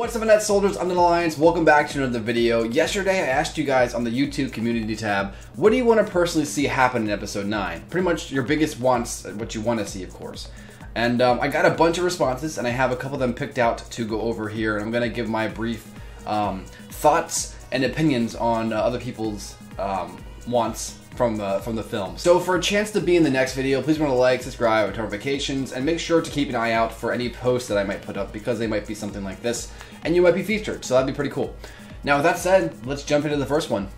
What's up, Net Soldiers? I'm the Alliance. Welcome back to another video. Yesterday, I asked you guys on the YouTube community tab, what do you want to personally see happen in Episode 9? Pretty much your biggest wants, what you want to see, of course. And I got a bunch of responses, and I have a couple of them picked out to go over here, and I'm going to give my brief thoughts and opinions on other people's wants from the film. So for a chance to be in the next video, please remember to like, subscribe, turn notifications, and make sure to keep an eye out for any posts that I might put up, because they might be something like this, and you might be featured, so that'd be pretty cool. Now with that said, let's jump into the first one.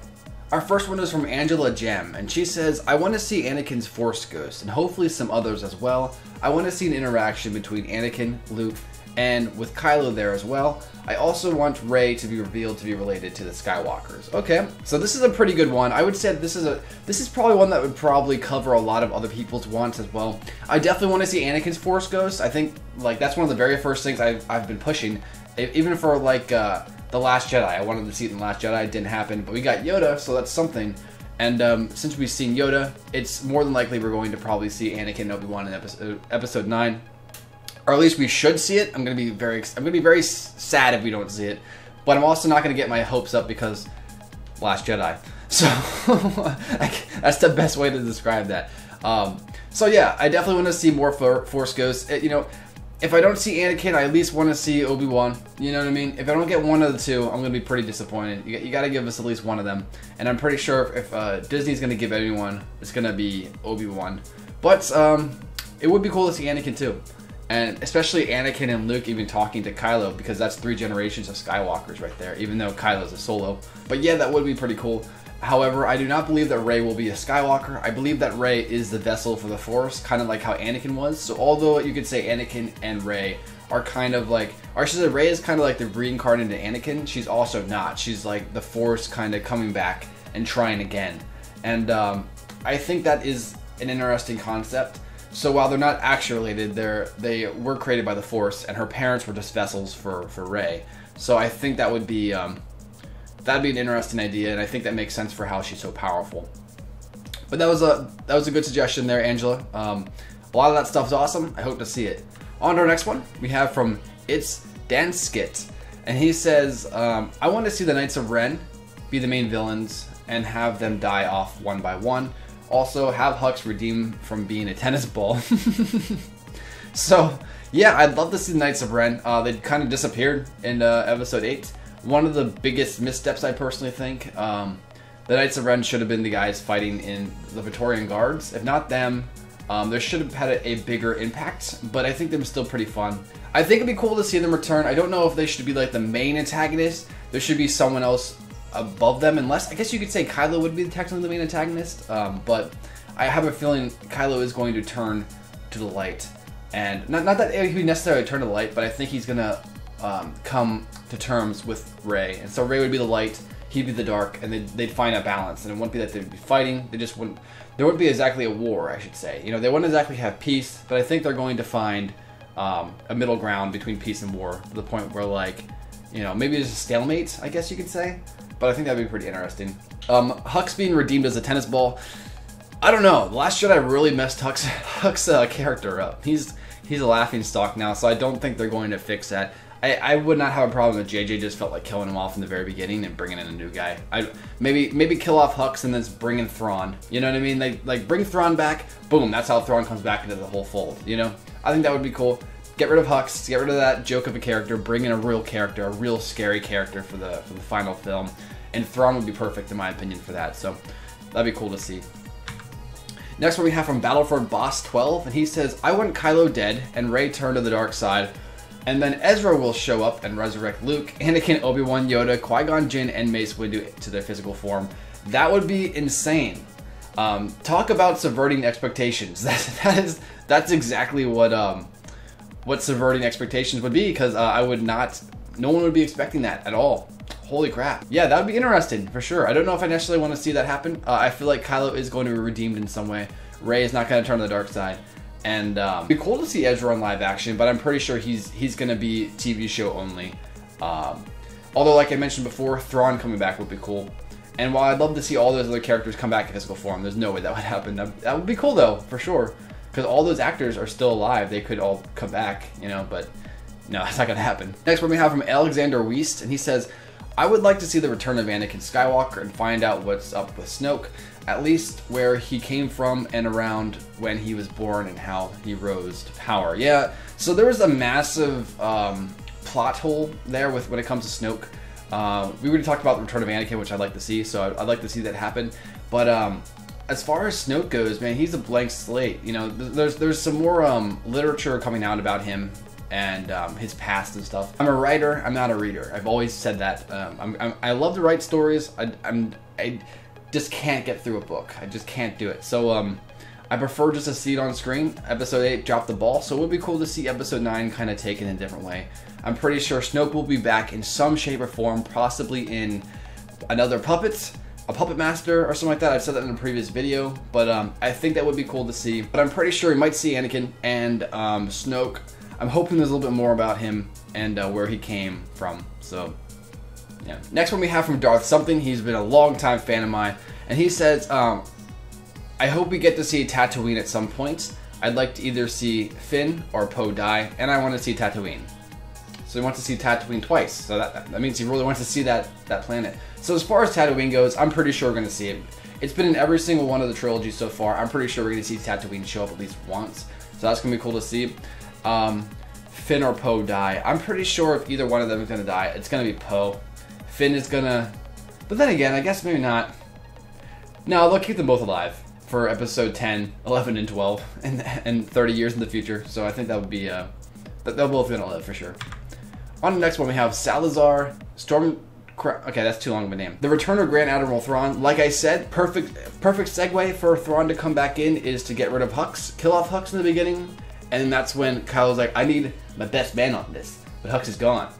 Our first one is from Angela Gem, and she says, I want to see Anakin's Force Ghost, and hopefully some others as well. I want to see an interaction between Anakin, Luke, and with Kylo there as well. I also want Rey to be revealed to be related to the Skywalkers. Okay, so this is a pretty good one. I would say this is probably one that would probably cover a lot of other people's wants as well. I definitely want to see Anakin's Force Ghost. I think like that's one of the very first things I've been pushing, even for like The Last Jedi. I wanted to see it in The Last Jedi. It didn't happen, but we got Yoda, so that's something. And since we've seen Yoda, it's more than likely we're going to probably see Anakin and Obi-Wan in episode 9. Or at least we should see it. I'm gonna be very sad if we don't see it, but I'm also not gonna get my hopes up because Last Jedi. So that's the best way to describe that. So yeah, I definitely want to see more Force Ghosts. You know, if I don't see Anakin, I at least want to see Obi-Wan. You know what I mean? If I don't get one of the two, I'm gonna be pretty disappointed. You got to give us at least one of them, and I'm pretty sure if Disney's gonna give anyone, it's gonna be Obi-Wan. But it would be cool to see Anakin too. And especially Anakin and Luke even talking to Kylo, because that's 3 generations of Skywalkers right there, even though Kylo's a solo. But yeah, that would be pretty cool. However, I do not believe that Rey will be a Skywalker. I believe that Rey is the vessel for the Force, kind of like how Anakin was. So although you could say Anakin and Rey are kind of like, or I should say Rey is kind of like the reincarnated Anakin, she's also not. She's like the Force kind of coming back and trying again. And I think that is an interesting concept. So while they're not actually related, they were created by the Force, and her parents were just vessels for Rey. So I think that would be that'd be an interesting idea, and I think that makes sense for how she's so powerful. But that was a good suggestion there, Angela. A lot of that stuff is awesome. I hope to see it. On to our next one, we have from It's Dan Skit, and he says, I want to see the Knights of Ren be the main villains and have them die off one by one. Also, have Hux redeem from being a tennis ball. So, yeah, I'd love to see the Knights of Ren. They kind of disappeared in episode 8. One of the biggest missteps, I personally think. The Knights of Ren should have been the guys fighting in the Praetorian Guards. If not them, they should have had a bigger impact, but I think they were still pretty fun. I think it'd be cool to see them return. I don't know if they should be like the main antagonist. There should be someone else above them, unless I guess you could say Kylo would be technically the main antagonist, but I have a feeling Kylo is going to turn to the light, and not that he would necessarily turn to the light, but I think he's gonna come to terms with Rey, and so Rey would be the light, he'd be the dark, and they'd find a balance, and it wouldn't be that they'd be fighting, there wouldn't be exactly a war, I should say. You know, they wouldn't exactly have peace, but I think they're going to find a middle ground between peace and war, to the point where, like, you know, maybe there's a stalemate, I guess you could say. But I think that'd be pretty interesting. Hux being redeemed as a tennis ball. I don't know. The Last Jedi really messed Hux character up. He's a laughingstock now, so I don't think they're going to fix that. I would not have a problem if JJ just felt like killing him off in the very beginning and bringing in a new guy. Maybe kill off Hux and then bring in Thrawn. You know what I mean? Like bring Thrawn back. Boom. That's how Thrawn comes back into the whole fold. You know? I think that would be cool. Get rid of Hux, get rid of that joke of a character, bring in a real character, a real scary character for the final film, and Thrawn would be perfect in my opinion for that, so that'd be cool to see. Next one we have from Battleford Boss 12, and he says, I want Kylo dead and Rey turned to the dark side, and then Ezra will show up and resurrect Luke, Anakin, Obi-Wan, Yoda, Qui-Gon Jinn, and Mace Windu to their physical form. That would be insane. Talk about subverting expectations. That's exactly what subverting expectations would be, because no one would be expecting that at all. Holy crap. Yeah, that would be interesting, for sure. I don't know if I necessarily want to see that happen. I feel like Kylo is going to be redeemed in some way. Rey is not going to turn to the dark side. And it'd be cool to see Ezra in live action, but I'm pretty sure he's going to be TV show only. Although, like I mentioned before, Thrawn coming back would be cool. And while I'd love to see all those other characters come back in physical form, there's no way that would happen. That would be cool, though, for sure. Because all those actors are still alive. They could all come back, you know, but No, it's not gonna happen. Next one we have from Alexander Weist, and he says, I would like to see the return of Anakin Skywalker and find out what's up with Snoke, at least where he came from and around when he was born and how he rose to power. Yeah, so there was a massive plot hole there when it comes to Snoke. We already talked about the return of Anakin, which I'd like to see, so I'd like to see that happen. But as far as Snoke goes, man, he's a blank slate. You know, there's some more literature coming out about him and his past and stuff. I'm a writer, I'm not a reader. I've always said that. I love to write stories. I just can't get through a book. I just can't do it. So I prefer just to see it on screen. Episode 8 dropped the ball, so it would be cool to see Episode 9 kind of taken in a different way. I'm pretty sure Snoke will be back in some shape or form, possibly in another puppet, a puppet master or something like that. I've said that in a previous video, but I think that would be cool to see. But I'm pretty sure we might see Anakin and Snoke. I'm hoping there's a little bit more about him and where he came from. So yeah. Next one we have from Darth Something. He's been a long-time fan of mine, and he says, I hope we get to see Tatooine at some point. I'd like to either see Finn or Poe die, and I want to see Tatooine. So he wants to see Tatooine twice. So that means he really wants to see that planet. So as far as Tatooine goes, I'm pretty sure we're going to see it. It's been in every single one of the trilogies so far. I'm pretty sure we're going to see Tatooine show up at least once. So that's going to be cool to see. Finn or Poe die. I'm pretty sure if either one of them is going to die, it's going to be Poe. Finn is going to... But then again, I guess maybe not. No, they'll keep them both alive for episode 10, 11, and 12, and 30 years in the future. So I think that would be... they're both going to live for sure. On the next one, we have Salazar, Okay, that's too long of a name. The return of Grand Admiral Thrawn. Like I said, perfect segue for Thrawn to come back in is to get rid of Hux, kill off Hux in the beginning, and then that's when Kylo's like, I need my best man on this, but Hux is gone.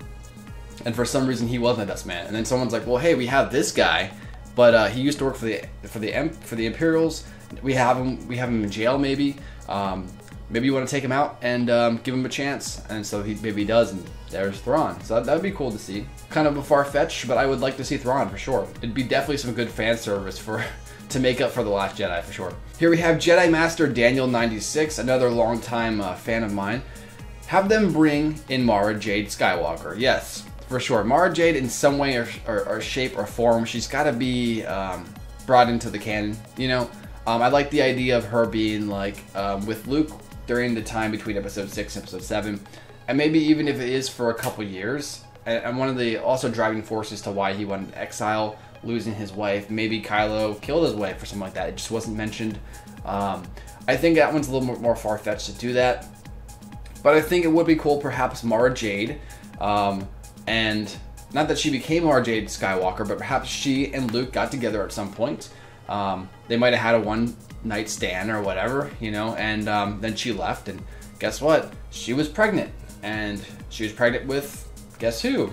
And for some reason, he was my best man. And then someone's like, well, hey, we have this guy, but he used to work for the Imperials. We have him in jail, maybe. Maybe you want to take him out and give him a chance. And so maybe he does, and there's Thrawn. So that would be cool to see. Kind of a far-fetched, but I would like to see Thrawn for sure. It'd be definitely some good fan service to make up for The Last Jedi for sure. Here we have Jedi Master Daniel96, another longtime fan of mine. Have them bring in Mara Jade Skywalker. Yes, for sure. Mara Jade in some way or shape or form, she's got to be brought into the canon, you know? I like the idea of her being like with Luke during the time between episode 6 and episode 7, and maybe even if it is for a couple years, and one of the also driving forces to why he went into exile, losing his wife. Maybe Kylo killed his wife or something like that. It just wasn't mentioned. I think that one's a little more far-fetched to do that, but I think it would be cool, perhaps Mara Jade, and not that she became Mara Jade Skywalker, but perhaps she and Luke got together at some point. They might have had a one-night stand or whatever, you know, and then she left, and guess what? She was pregnant, and she was pregnant with, guess who?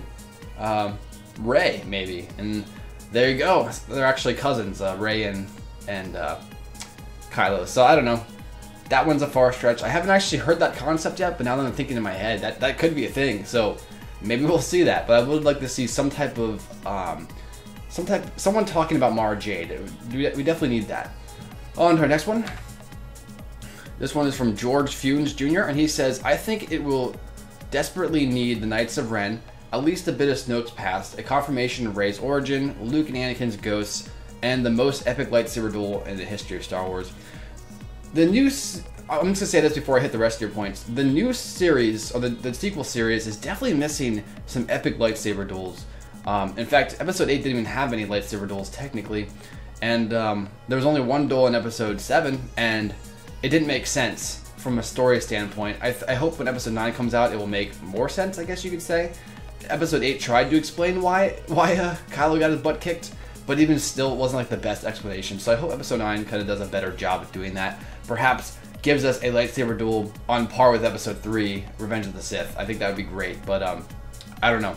Rey, maybe, and there you go. They're actually cousins, Rey and Kylo. So I don't know. That one's a far stretch. I haven't actually heard that concept yet, but now that I'm thinking in my head, that could be a thing. So maybe we'll see that. But I would like to see some type of someone talking about Mara Jade. We definitely need that. On to our next one. This one is from George Funes Jr. and he says, I think it will desperately need the Knights of Ren, at least a bit of Snoke's past, a confirmation of Rey's origin, Luke and Anakin's ghosts, and the most epic lightsaber duel in the history of Star Wars. I'm just going to say this before I hit the rest of your points. The new series, or the sequel series, is definitely missing some epic lightsaber duels. In fact, episode 8 didn't even have any lightsaber duels technically, and there was only one duel in episode 7, and it didn't make sense from a story standpoint. I hope when episode 9 comes out, it will make more sense, I guess you could say. Episode 8 tried to explain why Kylo got his butt kicked, but even still, it wasn't like the best explanation. So I hope episode 9 kind of does a better job of doing that. Perhaps gives us a lightsaber duel on par with episode 3, Revenge of the Sith. I think that would be great, but I don't know.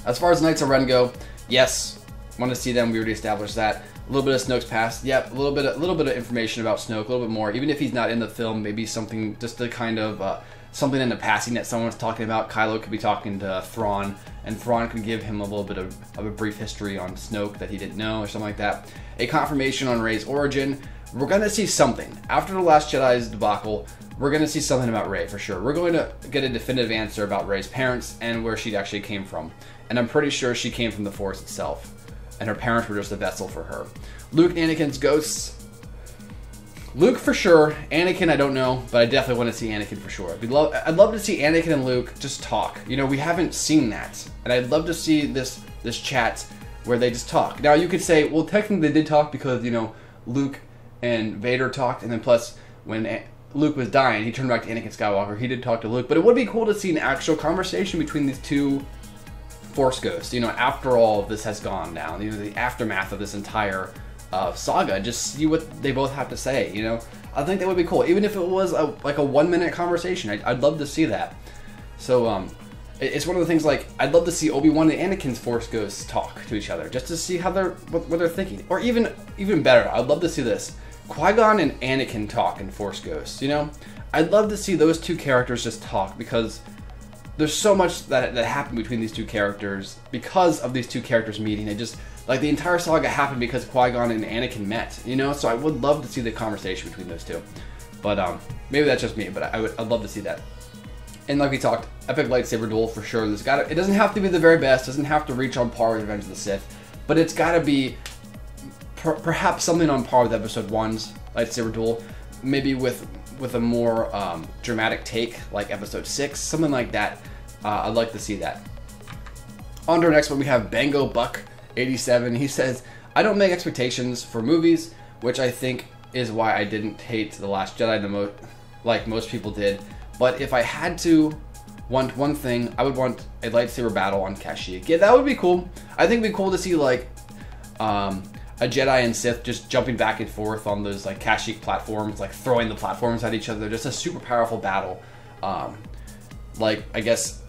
As far as Knights of Ren go, yes, want to see them. We already established that. A little bit of Snoke's past. Yep, a little bit of information about Snoke, a little bit more. Even if he's not in the film, maybe something just to kind of something in the passing that someone's talking about. Kylo could be talking to Thrawn, and Thrawn could give him a little bit of a brief history on Snoke that he didn't know, or something like that. A confirmation on Rey's origin. We're gonna see something after the Last Jedi's debacle. we're going to see something about Rey for sure. We're going to get a definitive answer about Rey's parents and where she actually came from. And I'm pretty sure she came from the Force itself, and her parents were just a vessel for her. Luke and Anakin's ghosts. Luke for sure. Anakin, I don't know, but I definitely want to see Anakin for sure. I'd love to see Anakin and Luke just talk. You know, we haven't seen that, and I'd love to see this chat where they just talk. Now you could say, well, technically they did talk because, you know, Luke and Vader talked, and then plus when Luke was dying, he turned back to Anakin Skywalker. He did talk to Luke, but it would be cool to see an actual conversation between these two Force ghosts. You know, after all of this has gone down, you know, the aftermath of this entire saga, just see what they both have to say. You know, I think that would be cool, even if it was like a 1-minute conversation. I'd love to see that. So it's one of the things, like, I'd love to see Obi-Wan and Anakin's Force ghosts talk to each other, just to see how what they're thinking. Or even better, I'd love to see this: Qui-Gon and Anakin talk in Force Ghosts. You know, I'd love to see those two characters just talk, because there's so much that happened between these two characters because of these two characters meeting. It just, like, the entire saga happened because Qui-Gon and Anakin met, you know? So I would love to see the conversation between those two. But maybe that's just me, but I'd love to see that. And like we talked, epic lightsaber duel for sure. It doesn't have to be the very best, doesn't have to reach on par with Revenge of the Sith, but it's got to be perhaps something on par with Episode 1's lightsaber duel, maybe with a more dramatic take, like Episode 6, something like that. I'd like to see that. On to our next one, we have Bango Buck 87. He says, I don't make expectations for movies, which I think is why I didn't hate The Last Jedi like most people did. But if I had to want one thing, I would want a lightsaber battle on Kashyyyk. Yeah, that would be cool. I think it'd be cool to see, like, a Jedi and Sith just jumping back and forth on those, like, Kashyyyk platforms, like throwing the platforms at each other. Just a super powerful battle. Like, I guess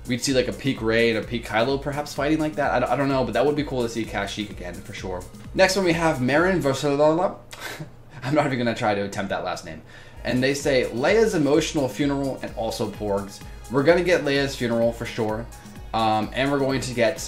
we'd see like a peak Rey and a peak Kylo perhaps fighting like that. I don't know, but that would be cool to see Kashyyyk again for sure. Next one we have Marin Versalala. I'm not even going to try to attempt that last name. And they say Leia's emotional funeral and also Porgs. We're going to get Leia's funeral for sure. And we're going to get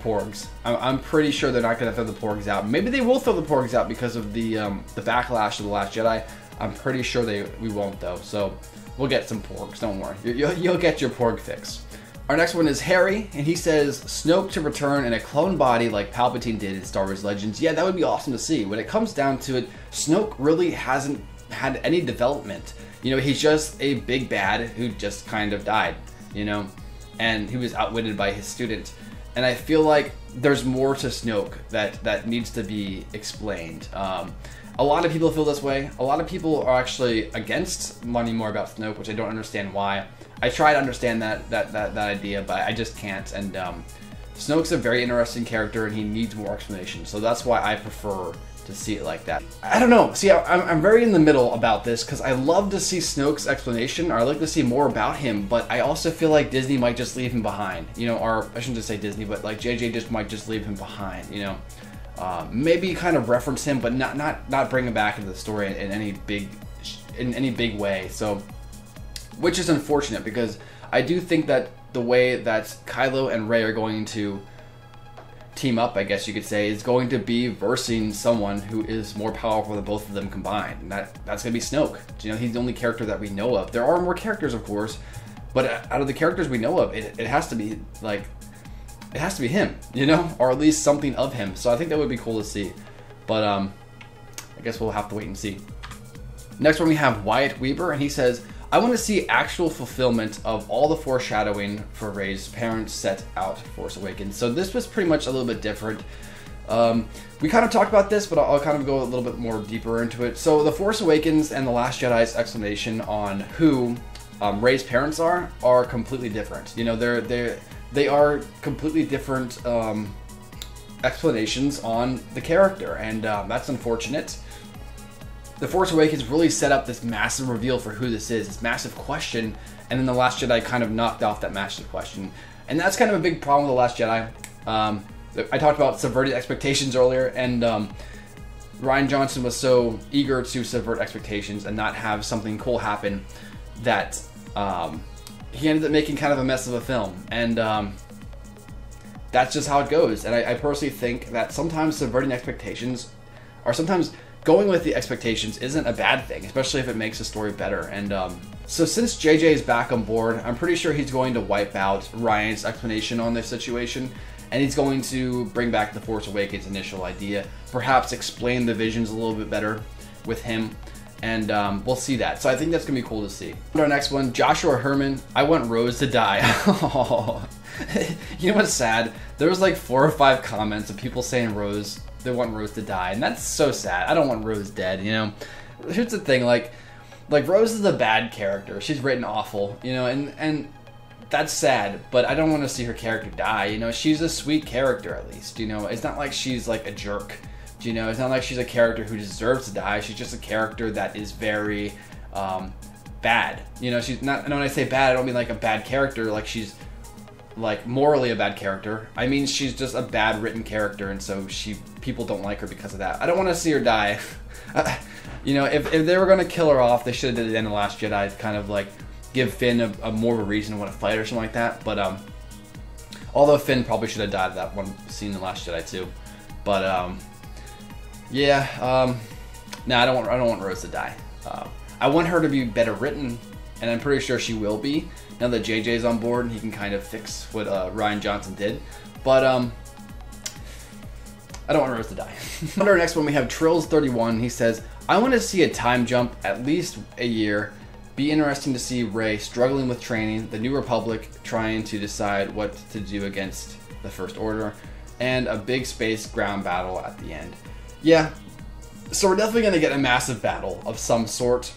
Porgs. I'm pretty sure they're not going to throw the Porgs out. Maybe they will throw the Porgs out because of the backlash of The Last Jedi. I'm pretty sure we won't though. So we'll get some Porgs, don't worry. You'll get your Porg fix. Our next one is Harry, and he says Snoke to return in a clone body like Palpatine did in Star Wars Legends. Yeah, that would be awesome to see. When it comes down to it, Snoke really hasn't had any development. You know, he's just a big bad who just kind of died, you know, and he was outwitted by his student. And I feel like there's more to Snoke that needs to be explained. A lot of people feel this way. A lot of people are actually against learning more about Snoke, which I don't understand why. I try to understand that idea, but I just can't. And Snoke's a very interesting character, and he needs more explanation. So that's why I prefer to see it like that. I don't know. See, I'm very in the middle about this, because I love to see Snoke's explanation, or I like to see more about him, but I also feel like Disney might just leave him behind. You know, or I shouldn't just say Disney, but like JJ just might just leave him behind, you know. Maybe kind of reference him, but not bring him back into the story in any big way. So, which is unfortunate, because I do think that the way that Kylo and Rey are going to team up, I guess you could say, is going to be versing someone who is more powerful than both of them combined, and that's going to be Snoke. You know, he's the only character that we know of. There are more characters, of course, but out of the characters we know of, it has to be like. It has to be him, you know, or at least something of him. So I think that would be cool to see. But I guess we'll have to wait and see. Next one we have Wyatt Weaver, and he says, I want to see actual fulfillment of all the foreshadowing for Rey's parents set out for Force Awakens. So this was pretty much a little bit different. We kind of talked about this, but I'll kind of go a little bit more deeper into it. So The Force Awakens and The Last Jedi's explanation on who Rey's parents are completely different. You know, they are completely different explanations on the character, and that's unfortunate. The Force Awakens really set up this massive reveal for who this is, this massive question, and then The Last Jedi kind of knocked off that massive question. And that's kind of a big problem with The Last Jedi. I talked about subverted expectations earlier, and Rian Johnson was so eager to subvert expectations and not have something cool happen that he ended up making kind of a mess of a film. And that's just how it goes. And I personally think that sometimes subverting expectations, or sometimes going with the expectations isn't a bad thing, especially if it makes the story better. And so since JJ is back on board, I'm pretty sure he's going to wipe out Ryan's explanation on this situation, and he's going to bring back the Force Awakens initial idea, perhaps explain the visions a little bit better with him, and we'll see that. So I think that's gonna be cool to see. Our next one, Joshua Herman, I want Rose to die. You know what's sad? There was like 4 or 5 comments of people saying Rose, they want Rose to die, and that's so sad. I don't want Rose dead, you know? Here's the thing, like Rose is a bad character. She's written awful, you know, and that's sad, but I don't want to see her character die, you know? She's a sweet character, at least, you know? It's not like she's like a jerk, you know? It's not like she's a character who deserves to die. She's just a character that is very bad, you know? She's not, and when I say bad, I don't mean like a bad character, like she's like morally a bad character. I mean, she's just a bad written character, and so people don't like her because of that. I don't want to see her die. You know, if they were going to kill her off, they should have did it in The Last Jedi to kind of like give Finn a more of a reason to want to fight or something like that. But although Finn probably should have died at that one scene in The Last Jedi too. But yeah, no, I don't want Rose to die. I want her to be better written, and I'm pretty sure she will be now that JJ's on board and he can kind of fix what Rian Johnson did. But I don't want Rose to die. On our next one, we have Trills31. He says, I want to see a time jump at least a year. Be interesting to see Rey struggling with training, the New Republic trying to decide what to do against the First Order, and a big space ground battle at the end. Yeah, so we're definitely going to get a massive battle of some sort.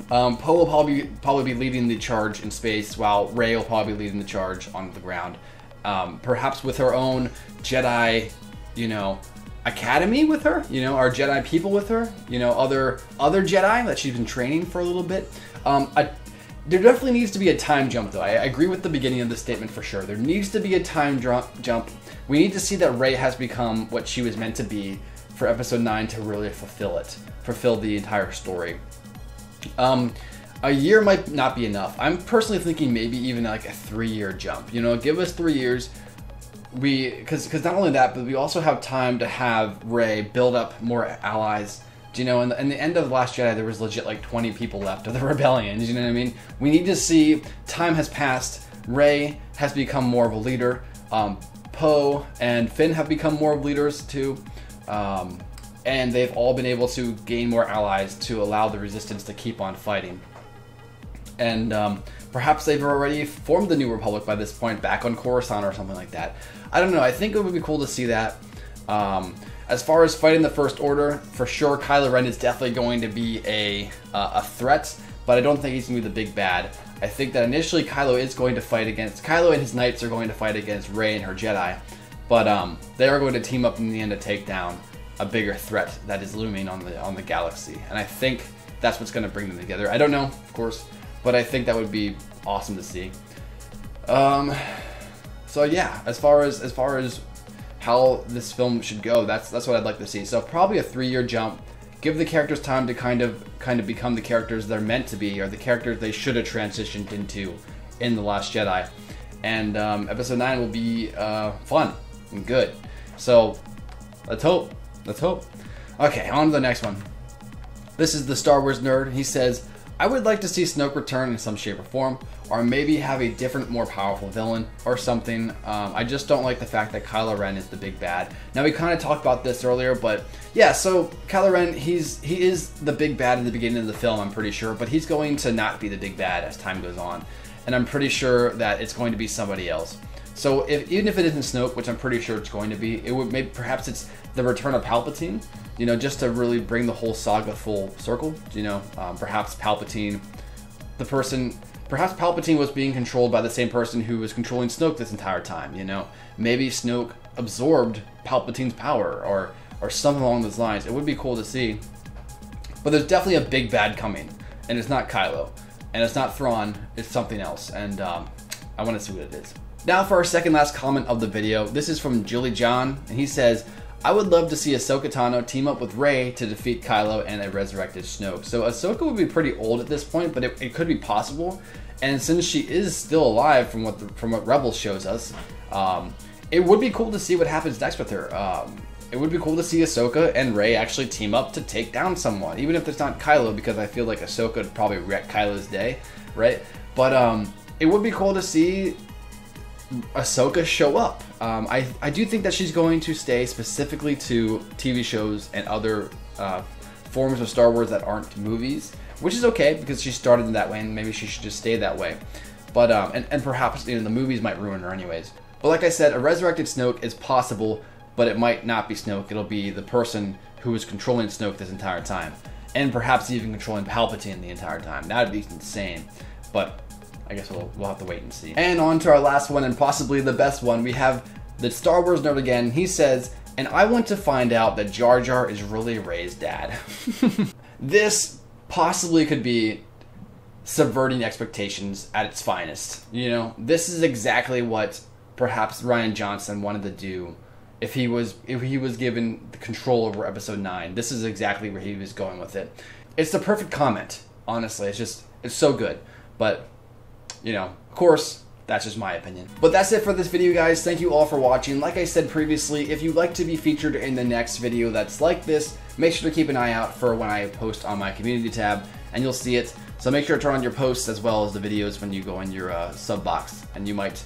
Poe will probably be leading the charge in space, while Rey will probably be leading the charge on the ground. Perhaps with her own Jedi, you know, academy with her, you know, our Jedi people with her, you know, other Jedi that she's been training for a little bit. There definitely needs to be a time jump, though. I agree with the beginning of the statement for sure. There needs to be a time jump. We need to see that Rey has become what she was meant to be for Episode 9 to really fulfill the entire story. A year might not be enough. I'm personally thinking maybe even like a 3-year jump. You know, give us 3 years. Because not only that, but we also have time to have Rey build up more allies. Do you know, in the end of The Last Jedi, there was legit like 20 people left of the rebellion. Do you know what I mean? We need to see time has passed. Rey has become more of a leader. Poe and Finn have become more of leaders too. And they've all been able to gain more allies to allow the Resistance to keep on fighting. And perhaps they've already formed the New Republic by this point, back on Coruscant or something like that. I don't know. I think it would be cool to see that. As far as fighting the First Order, for sure, Kylo Ren is definitely going to be a threat, but I don't think he's going to be the big bad. I think that initially Kylo and his Knights are going to fight against Rey and her Jedi, but they are going to team up in the end to take down a bigger threat that is looming on the galaxy, and I think that's what's going to bring them together. I don't know, of course, but I think that would be awesome to see. So yeah, as far as how this film should go, that's what I'd like to see. So probably a 3-year jump. Give the characters time to kind of become the characters they're meant to be, or the characters they should have transitioned into in The Last Jedi. And Episode 9 will be fun and good. So let's hope. Let's hope. Okay, on to the next one. This is the Star Wars nerd. He says, I would like to see Snoke return in some shape or form, or maybe have a different, more powerful villain or something. I just don't like the fact that Kylo Ren is the big bad. Now, we kind of talked about this earlier, but yeah, so Kylo Ren, he is the big bad in the beginning of the film, I'm pretty sure, but he's going to not be the big bad as time goes on. And I'm pretty sure that it's going to be somebody else. So even if it isn't Snoke, which I'm pretty sure it's going to be, it would maybe perhaps it's the return of Palpatine, you know, just to really bring the whole saga full circle. You know, perhaps Palpatine was being controlled by the same person who was controlling Snoke this entire time. You know, maybe Snoke absorbed Palpatine's power or something along those lines. It would be cool to see. But there's definitely a big bad coming, and it's not Kylo, and it's not Thrawn. It's something else, and I want to see what it is. Now for our second last comment of the video. This is from Julie John, and he says, I would love to see Ahsoka Tano team up with Rey to defeat Kylo and a resurrected Snoke. So Ahsoka would be pretty old at this point, but it could be possible. And since she is still alive from what Rebels shows us, it would be cool to see what happens next with her. it would be cool to see Ahsoka and Rey actually team up to take down someone, even if it's not Kylo, because I feel like Ahsoka would probably wreck Kylo's day, right? But it would be cool to see Ahsoka show up. I do think that she's going to stay specifically to TV shows and other forms of Star Wars that aren't movies, which is okay because she started in that way, and maybe she should just stay that way. But and perhaps the movies might ruin her anyways. But like I said, a resurrected Snoke is possible, but it might not be Snoke. It'll be the person who was controlling Snoke this entire time, and perhaps even controlling Palpatine the entire time. That would be insane. But I guess we'll have to wait and see. And on to our last one, and possibly the best one. We have the Star Wars nerd again. He says, and I want to find out that Jar Jar is really Rey's dad. This possibly could be subverting expectations at its finest. This is exactly what perhaps Rian Johnson wanted to do if he was given the control over Episode 9. This is exactly where he was going with it. It's the perfect comment, honestly. It's so good. But of course, that's just my opinion. But that's it for this video, guys. Thank you all for watching. Like I said previously, if you'd like to be featured in the next video that's like this, make sure to keep an eye out for when I post on my community tab, and you'll see it. So make sure to turn on your posts as well as the videos when you go in your sub box, and you might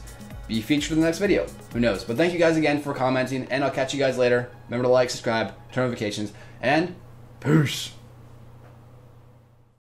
be featured in the next video. Who knows? But thank you guys again for commenting, and I'll catch you guys later. Remember to like, subscribe, turn notifications, and peace.